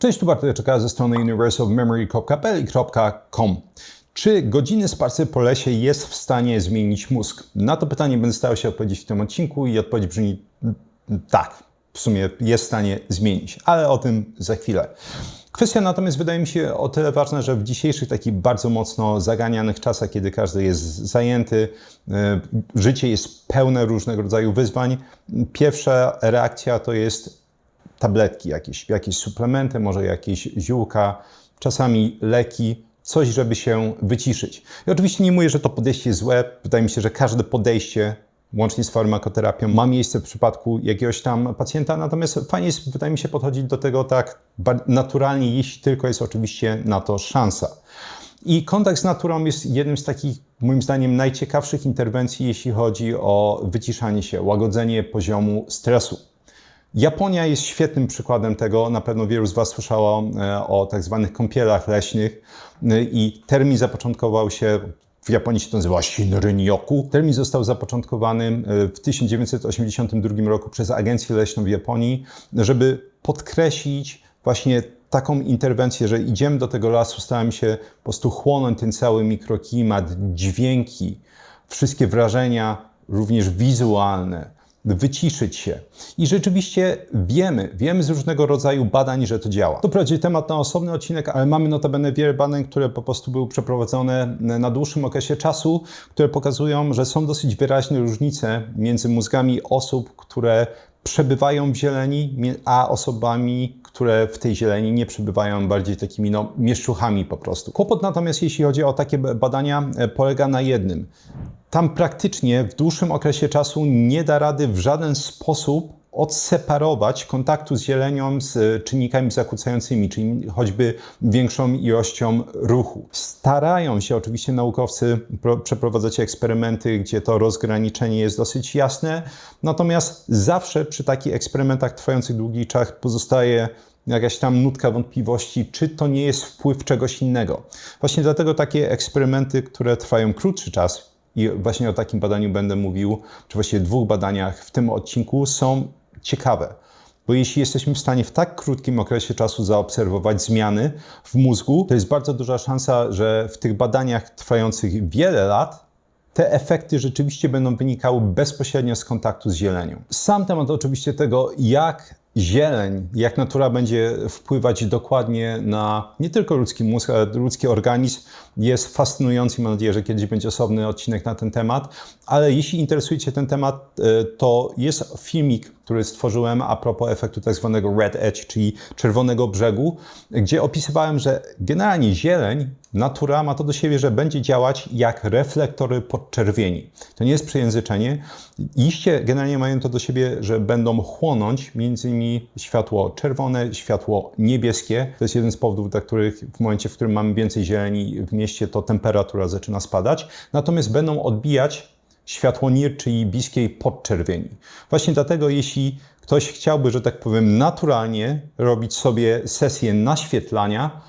Cześć, tu Bartek Czeka ze strony universeofmemory.pl.com. Czy godziny spacer po lesie jest w stanie zmienić mózg? Na to pytanie będę starał się odpowiedzieć w tym odcinku i odpowiedź brzmi tak, w sumie jest w stanie zmienić, ale o tym za chwilę. Kwestia natomiast wydaje mi się o tyle ważna, że w dzisiejszych takich bardzo mocno zaganianych czasach, kiedy każdy jest zajęty, życie jest pełne różnego rodzaju wyzwań, pierwsza reakcja to jest tabletki jakieś suplementy, może jakieś ziółka, czasami leki, coś, żeby się wyciszyć. I oczywiście nie mówię, że to podejście jest złe. Wydaje mi się, że każde podejście, łącznie z farmakoterapią, ma miejsce w przypadku jakiegoś tam pacjenta, natomiast fajnie jest, wydaje mi się, podchodzić do tego tak naturalnie, jeśli tylko jest oczywiście na to szansa. I kontakt z naturą jest jednym z takich, moim zdaniem, najciekawszych interwencji, jeśli chodzi o wyciszanie się, łagodzenie poziomu stresu. Japonia jest świetnym przykładem tego. Na pewno wielu z Was słyszało o tak zwanych kąpielach leśnych i termin zapoczątkował się, w Japonii się to nazywa Shinrin-yoku. Termin został zapoczątkowany w 1982 roku przez Agencję Leśną w Japonii, żeby podkreślić właśnie taką interwencję, że idziemy do tego lasu, staramy się po prostu chłonąć ten cały mikroklimat, dźwięki, wszystkie wrażenia, również wizualne, wyciszyć się. I rzeczywiście wiemy z różnego rodzaju badań, że to działa. To wprawdzie temat na osobny odcinek, ale mamy notabene wiele badań, które po prostu były przeprowadzone na dłuższym okresie czasu, które pokazują, że są dosyć wyraźne różnice między mózgami osób, które przebywają w zieleni, a osobami, które w tej zieleni nie przebywają, bardziej takimi mieszczuchami po prostu. Kłopot natomiast, jeśli chodzi o takie badania, polega na jednym. Tam praktycznie w dłuższym okresie czasu nie da rady w żaden sposób odseparować kontaktu z zielenią z czynnikami zakłócającymi, czyli choćby większą ilością ruchu. Starają się oczywiście naukowcy przeprowadzać eksperymenty, gdzie to rozgraniczenie jest dosyć jasne, natomiast zawsze przy takich eksperymentach trwających długi czas pozostaje jakaś tam nutka wątpliwości, czy to nie jest wpływ czegoś innego. Właśnie dlatego takie eksperymenty, które trwają krótszy czas, i właśnie o takim badaniu będę mówił, czy właściwie dwóch badaniach w tym odcinku, są ciekawe. Bo jeśli jesteśmy w stanie w tak krótkim okresie czasu zaobserwować zmiany w mózgu, to jest bardzo duża szansa, że w tych badaniach trwających wiele lat te efekty rzeczywiście będą wynikały bezpośrednio z kontaktu z zielenią. Sam temat oczywiście tego, jak zieleń, jak natura będzie wpływać dokładnie na nie tylko ludzki mózg, ale ludzki organizm, jest fascynujący. Mam nadzieję, że kiedyś będzie osobny odcinek na ten temat. Ale jeśli interesuje Cię ten temat, to jest filmik, który stworzyłem a propos efektu tak zwanego red edge, czyli czerwonego brzegu, gdzie opisywałem, że generalnie zieleń, natura ma to do siebie, że będzie działać jak reflektory podczerwieni. To nie jest przejęzyczenie. Liście generalnie mają to do siebie, że będą chłonąć między innymi światło czerwone, światło niebieskie. To jest jeden z powodów, dla których w momencie, w którym mamy więcej zieleni w mieście, to temperatura zaczyna spadać. Natomiast będą odbijać światło NIR, czyli bliskiej podczerwieni. Właśnie dlatego, jeśli ktoś chciałby, że tak powiem, naturalnie robić sobie sesję naświetlania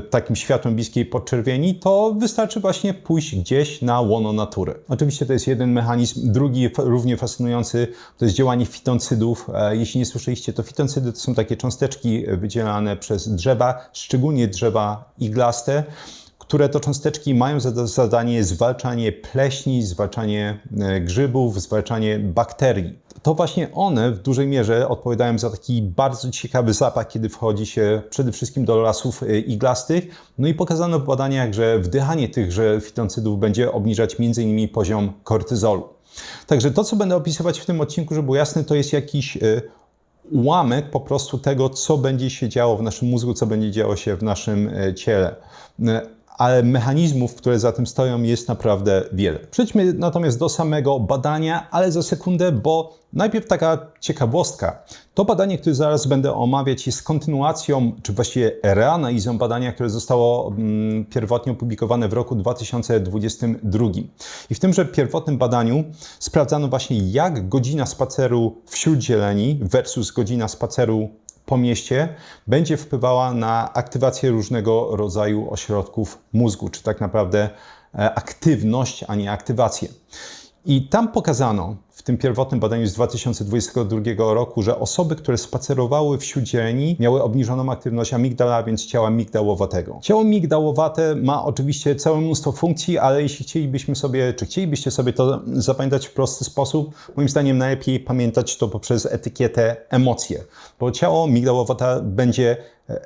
takim światłem bliskiej podczerwieni, to wystarczy właśnie pójść gdzieś na łono natury. Oczywiście to jest jeden mechanizm. Drugi, równie fascynujący, to jest działanie fitoncydów. Jeśli nie słyszeliście, to fitoncydy to są takie cząsteczki wydzielane przez drzewa, szczególnie drzewa iglaste, które to cząsteczki mają za zadanie zwalczanie pleśni, zwalczanie grzybów, zwalczanie bakterii. To właśnie one w dużej mierze odpowiadają za taki bardzo ciekawy zapach, kiedy wchodzi się przede wszystkim do lasów iglastych. No i pokazano w badaniach, że wdychanie tychże fitoncydów będzie obniżać m.in. poziom kortyzolu. Także to, co będę opisywać w tym odcinku, żeby było jasne, to jest jakiś ułamek po prostu tego, co będzie się działo w naszym mózgu, co będzie działo się w naszym ciele. Ale mechanizmów, które za tym stoją, jest naprawdę wiele. Przejdźmy natomiast do samego badania, ale za sekundę, bo najpierw taka ciekawostka. To badanie, które zaraz będę omawiać, jest kontynuacją, czy właściwie reanalizą badania, które zostało pierwotnie opublikowane w roku 2022. I w tymże pierwotnym badaniu sprawdzano właśnie, jak godzina spaceru wśród zieleni versus godzina spaceru po mieście będzie wpływała na aktywację różnego rodzaju ośrodków mózgu, czy tak naprawdę aktywność, a nie aktywację. I tam pokazano w w tym pierwotnym badaniu z 2022 roku, że osoby, które spacerowały wśród zieleni, miały obniżoną aktywność amigdala, a więc ciała migdałowatego. Ciało migdałowate ma oczywiście całe mnóstwo funkcji, ale jeśli chcielibyście sobie to zapamiętać w prosty sposób, moim zdaniem najlepiej pamiętać to poprzez etykietę emocje, bo ciało migdałowate będzie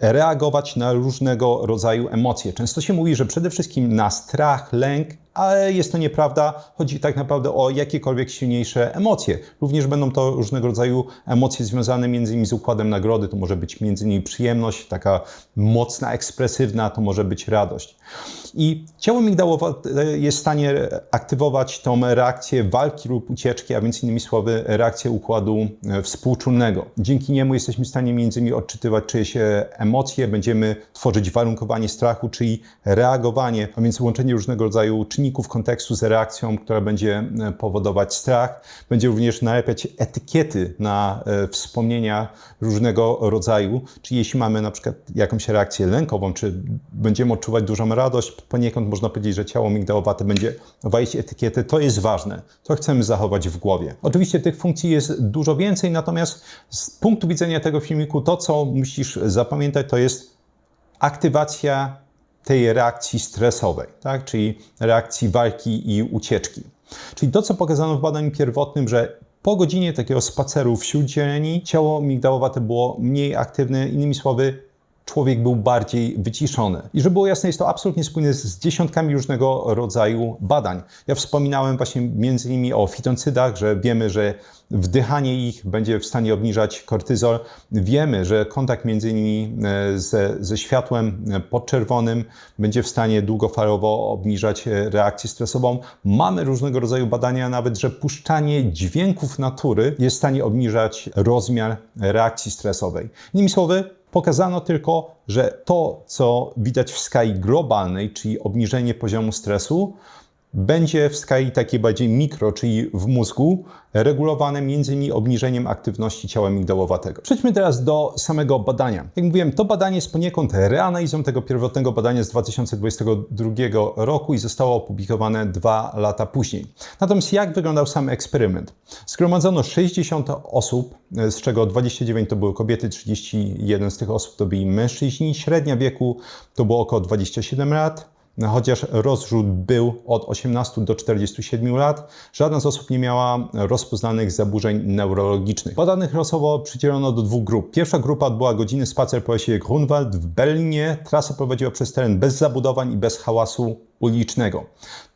reagować na różnego rodzaju emocje. Często się mówi, że przede wszystkim na strach, lęk, ale jest to nieprawda. Chodzi tak naprawdę o jakiekolwiek silniejsze emocje. Również będą to różnego rodzaju emocje związane m.in. z układem nagrody. To może być m.in. przyjemność, taka mocna, ekspresywna, to może być radość. I ciało migdałowate jest w stanie aktywować tą reakcję walki lub ucieczki, a więc innymi słowy reakcję układu współczulnego. Dzięki niemu jesteśmy w stanie m.in. odczytywać czyjeś emocje, będziemy tworzyć warunkowanie strachu, czyli reagowanie, a więc łączenie różnego rodzaju czynników kontekstu z reakcją, która będzie powodować strach. Będzie również nalepiać etykiety na wspomnienia różnego rodzaju, czyli jeśli mamy na przykład jakąś reakcję lękową, czy będziemy odczuwać dużą radość, poniekąd można powiedzieć, że ciało migdałowate będzie walić etykiety. To jest ważne. To chcemy zachować w głowie. Oczywiście tych funkcji jest dużo więcej, natomiast z punktu widzenia tego filmiku to, co musisz zapamiętać, to jest aktywacja tej reakcji stresowej, tak? Czyli reakcji walki i ucieczki. Czyli to, co pokazano w badaniu pierwotnym, że po godzinie takiego spaceru wśród zieleni ciało migdałowate było mniej aktywne, innymi słowy człowiek był bardziej wyciszony. I żeby było jasne, jest to absolutnie spójne z dziesiątkami różnego rodzaju badań. Ja wspominałem właśnie między innymi o fitoncydach, że wiemy, że wdychanie ich będzie w stanie obniżać kortyzol. Wiemy, że kontakt między innymi ze światłem podczerwonym będzie w stanie długofalowo obniżać reakcję stresową. Mamy różnego rodzaju badania nawet, że puszczanie dźwięków natury jest w stanie obniżać rozmiar reakcji stresowej. Innymi słowy, pokazano tylko, że to, co widać w skali globalnej, czyli obniżenie poziomu stresu, będzie w skali takiej bardziej mikro, czyli w mózgu, regulowane m.in. obniżeniem aktywności ciała migdałowatego. Przejdźmy teraz do samego badania. Jak mówiłem, to badanie jest poniekąd reanalizą tego pierwotnego badania z 2022 roku i zostało opublikowane 2 lata później. Natomiast jak wyglądał sam eksperyment? Zgromadzono 60 osób, z czego 29 to były kobiety, 31 z tych osób to byli mężczyźni. Średnia wieku to było około 27 lat. Chociaż rozrzut był od 18 do 47 lat, żadna z osób nie miała rozpoznanych zaburzeń neurologicznych. Badanych losowo przydzielono do 2 grup. Pierwsza grupa odbyła godzinny spacer po lesie Grunwald w Berlinie. Trasę prowadziła przez teren bez zabudowań i bez hałasu ulicznego.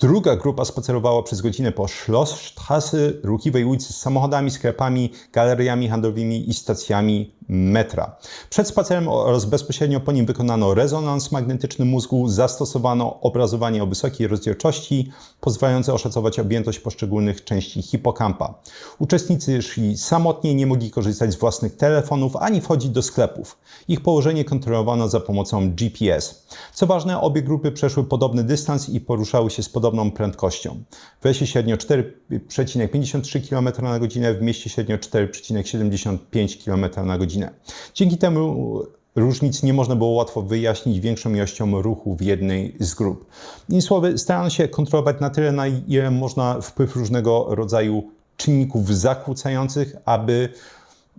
Druga grupa spacerowała przez godzinę po Schlossstraße, ruchliwej ulicy z samochodami, sklepami, galeriami handlowymi i stacjami metra. Przed spacerem oraz bezpośrednio po nim wykonano rezonans magnetyczny mózgu, zastosowano obrazowanie o wysokiej rozdzielczości, pozwalające oszacować objętość poszczególnych części hipokampa. Uczestnicy szli samotnie, nie mogli korzystać z własnych telefonów ani wchodzić do sklepów. Ich położenie kontrolowano za pomocą GPS. Co ważne, obie grupy przeszły podobny dystans i poruszały się z podobną prędkością. W lesie średnio 4,53 km na godzinę, w mieście średnio 4,75 km na godzinę. Dzięki temu różnic nie można było łatwo wyjaśnić większą ilością ruchu w jednej z grup. Innymi słowy, starano się kontrolować na tyle, na ile można wpływ różnego rodzaju czynników zakłócających, aby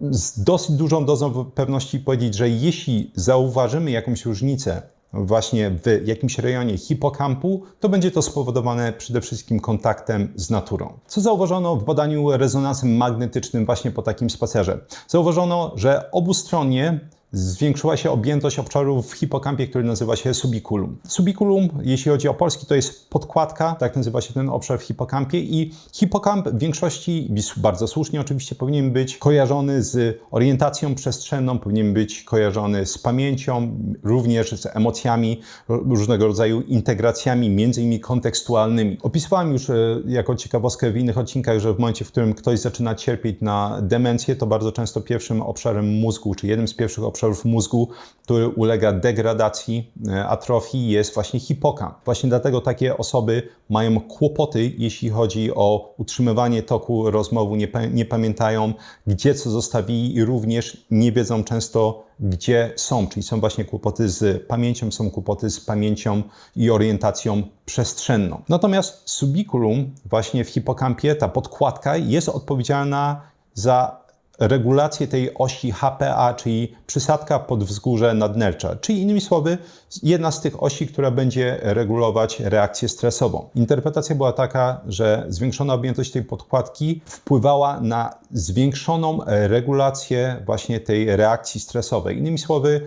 z dosyć dużą dozą pewności powiedzieć, że jeśli zauważymy jakąś różnicę właśnie w jakimś rejonie hipokampu, to będzie to spowodowane przede wszystkim kontaktem z naturą. Co zauważono w badaniu rezonansem magnetycznym właśnie po takim spacerze? Zauważono, że obustronnie zwiększyła się objętość obszaru w hipokampie, który nazywa się subiculum. Subiculum, jeśli chodzi o polski, to jest podkładka, tak nazywa się ten obszar w hipokampie i hipokamp w większości, bardzo słusznie oczywiście, powinien być kojarzony z orientacją przestrzenną, powinien być kojarzony z pamięcią, również z emocjami, różnego rodzaju integracjami, między innymi kontekstualnymi. Opisywałem już jako ciekawostkę w innych odcinkach, że w momencie, w którym ktoś zaczyna cierpieć na demencję, to bardzo często pierwszym obszarem mózgu, czy jednym z pierwszych obszarów obszarów mózgu, który ulega degradacji, atrofii, jest właśnie hipokamp. Właśnie dlatego takie osoby mają kłopoty, jeśli chodzi o utrzymywanie toku rozmowy, nie pamiętają, gdzie co zostawili i również nie wiedzą często, gdzie są. Czyli są właśnie kłopoty z pamięcią, są kłopoty z pamięcią i orientacją przestrzenną. Natomiast subiculum właśnie w hipokampie, ta podkładka jest odpowiedzialna za regulację tej osi HPA, czyli przysadka podwzgórze nadnercza. Czyli innymi słowy, jedna z tych osi, która będzie regulować reakcję stresową. Interpretacja była taka, że zwiększona objętość tej podkładki wpływała na zwiększoną regulację właśnie tej reakcji stresowej. Innymi słowy,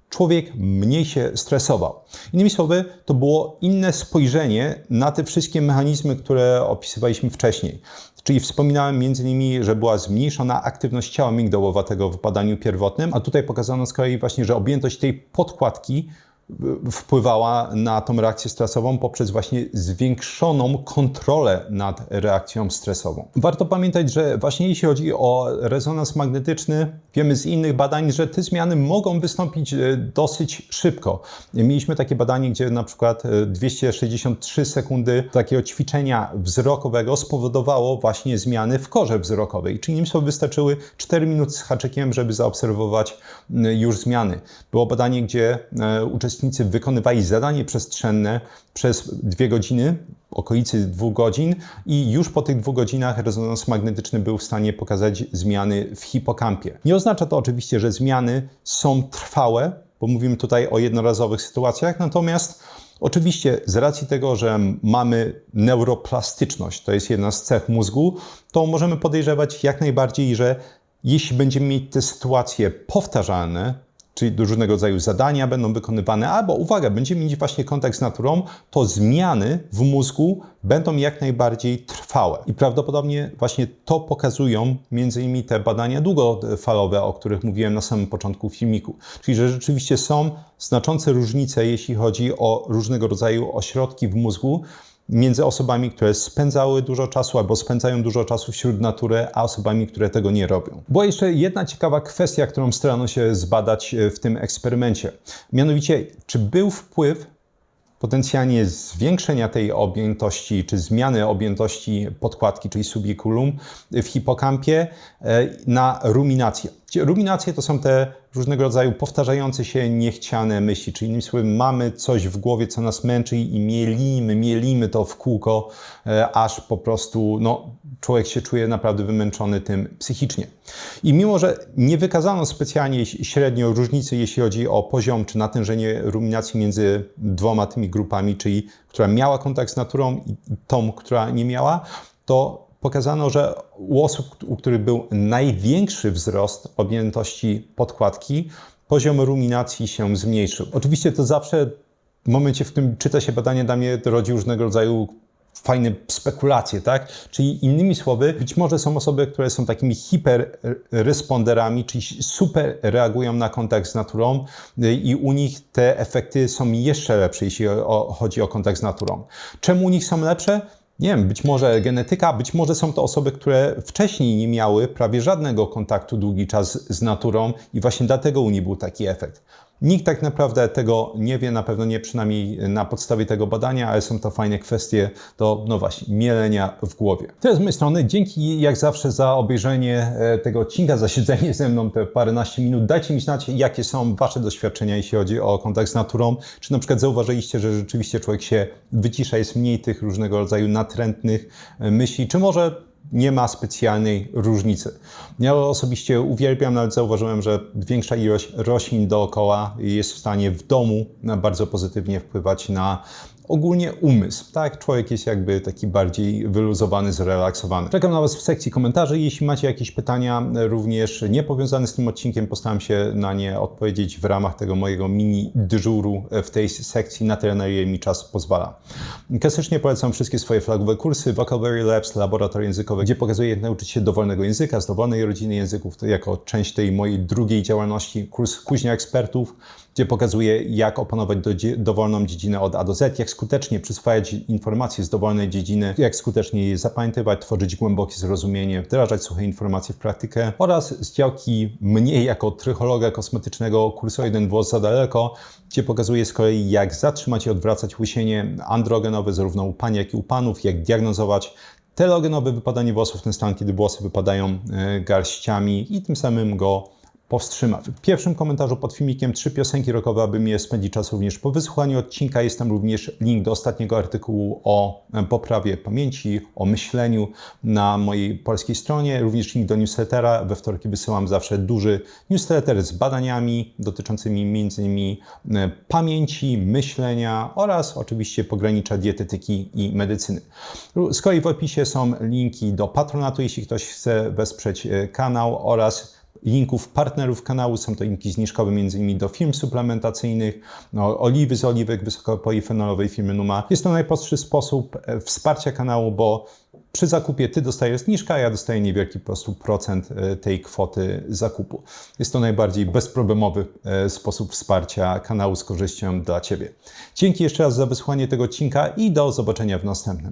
człowiek mniej się stresował. Innymi słowy, to było inne spojrzenie na te wszystkie mechanizmy, które opisywaliśmy wcześniej. Czyli wspominałem m.in., że była zmniejszona aktywność ciała migdałowatego w badaniu pierwotnym, a tutaj pokazano z kolei właśnie, że objętość tej podkładki wpływała na tą reakcję stresową poprzez właśnie zwiększoną kontrolę nad reakcją stresową. Warto pamiętać, że właśnie jeśli chodzi o rezonans magnetyczny, wiemy z innych badań, że te zmiany mogą wystąpić dosyć szybko. Mieliśmy takie badanie, gdzie na przykład 263 sekundy takiego ćwiczenia wzrokowego spowodowało właśnie zmiany w korze wzrokowej. Czyli innymi słowy wystarczyły 4 minuty z haczykiem, żeby zaobserwować już zmiany. Było badanie, gdzie uczestnicy wykonywali zadanie przestrzenne przez 2 godziny, okolicy 2 godzin i już po tych 2 godzinach rezonans magnetyczny był w stanie pokazać zmiany w hipokampie. Nie oznacza to oczywiście, że zmiany są trwałe, bo mówimy tutaj o jednorazowych sytuacjach, natomiast oczywiście z racji tego, że mamy neuroplastyczność, to jest jedna z cech mózgu, to możemy podejrzewać jak najbardziej, że jeśli będziemy mieć te sytuacje powtarzalne, czyli różnego rodzaju zadania będą wykonywane, albo uwaga, będziemy mieć właśnie kontakt z naturą, to zmiany w mózgu będą jak najbardziej trwałe. I prawdopodobnie właśnie to pokazują między innymi te badania długofalowe, o których mówiłem na samym początku filmiku. Czyli że rzeczywiście są znaczące różnice, jeśli chodzi o różnego rodzaju ośrodki w mózgu, między osobami, które spędzały dużo czasu albo spędzają dużo czasu wśród natury, a osobami, które tego nie robią. Była jeszcze jedna ciekawa kwestia, którą starano się zbadać w tym eksperymencie. Mianowicie, czy był wpływ potencjalnie zwiększenia tej objętości, czy zmiany objętości podkładki, czyli subiculum w hipokampie na ruminację. Ruminacje to są te różnego rodzaju powtarzające się niechciane myśli, czyli innymi słowy mamy coś w głowie, co nas męczy i mielimy to w kółko, aż po prostu człowiek się czuje naprawdę wymęczony tym psychicznie. I mimo, że nie wykazano specjalnie średnio różnicy, jeśli chodzi o poziom czy natężenie ruminacji między 2 tymi grupami, czyli która miała kontakt z naturą i tą, która nie miała, to pokazano, że u osób, u których był największy wzrost objętości podkładki, poziom ruminacji się zmniejszył. Oczywiście to zawsze w momencie, w którym czyta się badanie, dla mnie rodzi różnego rodzaju fajne spekulacje, tak? Czyli innymi słowy, być może są osoby, które są takimi hiperresponderami, czyli super reagują na kontakt z naturą i u nich te efekty są jeszcze lepsze, jeśli chodzi o kontakt z naturą. Czemu u nich są lepsze? Nie wiem, być może genetyka, być może są to osoby, które wcześniej nie miały prawie żadnego kontaktu długi czas z naturą i właśnie dlatego u nich był taki efekt. Nikt tak naprawdę tego nie wie, na pewno nie przynajmniej na podstawie tego badania, ale są to fajne kwestie do, właśnie, mielenia w głowie. Tyle z mojej strony. Dzięki jak zawsze za obejrzenie tego odcinka, za siedzenie ze mną te paręnaście minut. Dajcie mi znać, jakie są Wasze doświadczenia, jeśli chodzi o kontakt z naturą. Czy na przykład zauważyliście, że rzeczywiście człowiek się wycisza, jest mniej tych różnego rodzaju natrętnych myśli, czy może nie ma specjalnej różnicy. Ja osobiście uwielbiam, nawet zauważyłem, że większa ilość roślin dookoła jest w stanie w domu bardzo pozytywnie wpływać na ogólnie umysł. Tak, człowiek jest jakby taki bardziej wyluzowany, zrelaksowany. Czekam na Was w sekcji komentarzy. Jeśli macie jakieś pytania również niepowiązane z tym odcinkiem, postaram się na nie odpowiedzieć w ramach tego mojego mini dyżuru w tej sekcji na tyle, na ile mi czas pozwala. Klasycznie polecam wszystkie swoje flagowe kursy Vocabulary Labs, laboratorium językowe, gdzie pokazuję, jak nauczyć się dowolnego języka z dowolnej rodziny języków, to jako część tej mojej drugiej działalności. Kurs Kuźnia Ekspertów, gdzie pokazuję, jak opanować dowolną dziedzinę od A do Z, jak skutecznie przyswajać informacje z dowolnej dziedziny, jak skutecznie je zapamiętywać, tworzyć głębokie zrozumienie, wdrażać suche informacje w praktykę oraz z działki mniej jako trychologa kosmetycznego kursu Jeden włos za daleko, gdzie pokazuję z kolei, jak zatrzymać i odwracać łysienie androgenowe zarówno u pań, jak i u panów, jak diagnozować telogenowe wypadanie włosów, ten stan, kiedy włosy wypadają garściami i tym samym go powstrzymać. W pierwszym komentarzu pod filmikiem 3 piosenki rockowe, aby miło spędzić czas również po wysłuchaniu odcinka. Jest tam również link do ostatniego artykułu o poprawie pamięci, o myśleniu na mojej polskiej stronie. Również link do newslettera. We wtorki wysyłam zawsze duży newsletter z badaniami dotyczącymi m.in. pamięci, myślenia oraz oczywiście pogranicza dietetyki i medycyny. Z kolei w opisie są linki do patronatu, jeśli ktoś chce wesprzeć kanał, oraz linków partnerów kanału. Są to linki zniżkowe m.in. do firm suplementacyjnych, oliwy z oliwek wysokopolifenolowej firmy Numa. Jest to najprostszy sposób wsparcia kanału, bo przy zakupie Ty dostajesz zniżkę, a ja dostaję niewielki po prostu procent tej kwoty zakupu. Jest to najbardziej bezproblemowy sposób wsparcia kanału z korzyścią dla Ciebie. Dzięki jeszcze raz za wysłuchanie tego odcinka i do zobaczenia w następnym.